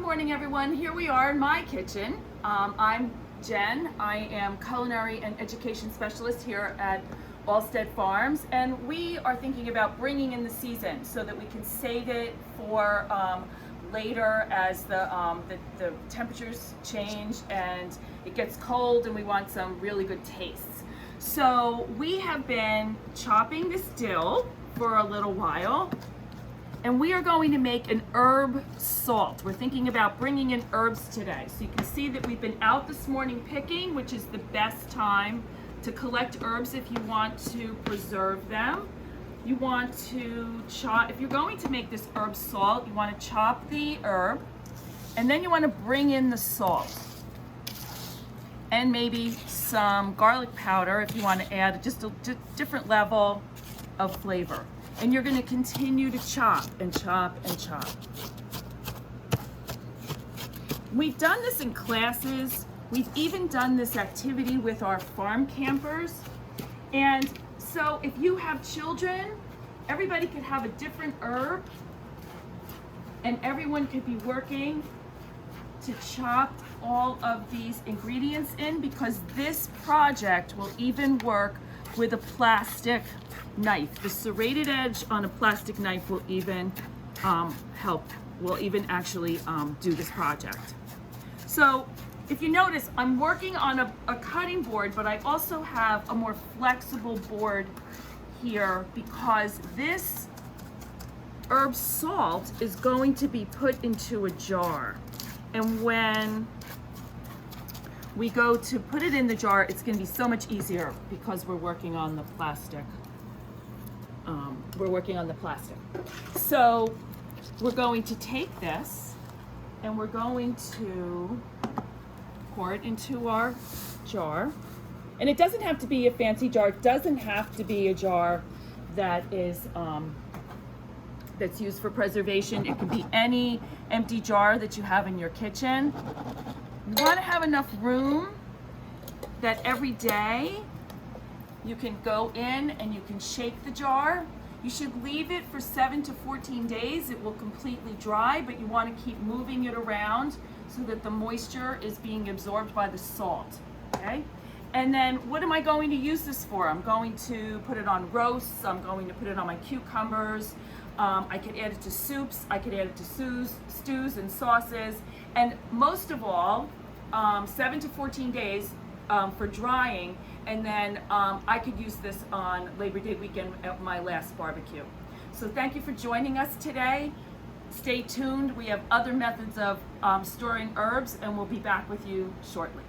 morning, everyone. Here we are in my kitchen. I'm Jen. I am culinary and education specialist here at Allstead Farms, and we are thinking about bringing in the season so that we can save it for later as the temperatures change and it gets cold and we want some really good tastes. So we have been chopping this dill for a little while, and we are going to make an herb salt. We're thinking about bringing in herbs today. So you can see that we've been out this morning picking, which is the best time to collect herbs if you want to preserve them. You want to chop, if you're going to make this herb salt, you want to chop the herb, and then you want to bring in the salt. And maybe some garlic powder if you want to add just a different level of flavor. And you're going to continue to chop and chop and chop. We've done this in classes. We've even done this activity with our farm campers. And so if you have children, everybody could have a different herb and everyone could be working to chop all of these ingredients in, because this project will even work with a plastic knife. The serrated edge on a plastic knife will even actually do this project. So if you notice, I'm working on a cutting board, but I also have a more flexible board here because this herb salt is going to be put into a jar. And when we go to put it in the jar, it's going to be so much easier because we're working on the plastic. So we're going to take this and we're going to pour it into our jar. And it doesn't have to be a fancy jar. It doesn't have to be a jar that is that's used for preservation. It can be any empty jar that you have in your kitchen. You want to have enough room that every day you can go in and you can shake the jar. You should leave it for 7 to 14 days. It will completely dry, but you want to keep moving it around so that the moisture is being absorbed by the salt, okay? And then what am I going to use this for? I'm going to put it on roasts. I'm going to put it on my cucumbers. I could add it to soups. I could add it to stews and sauces. And most of all, 7 to 14 days for drying. And then I could use this on Labor Day weekend at my last barbecue. So thank you for joining us today. Stay tuned. We have other methods of storing herbs, and we'll be back with you shortly.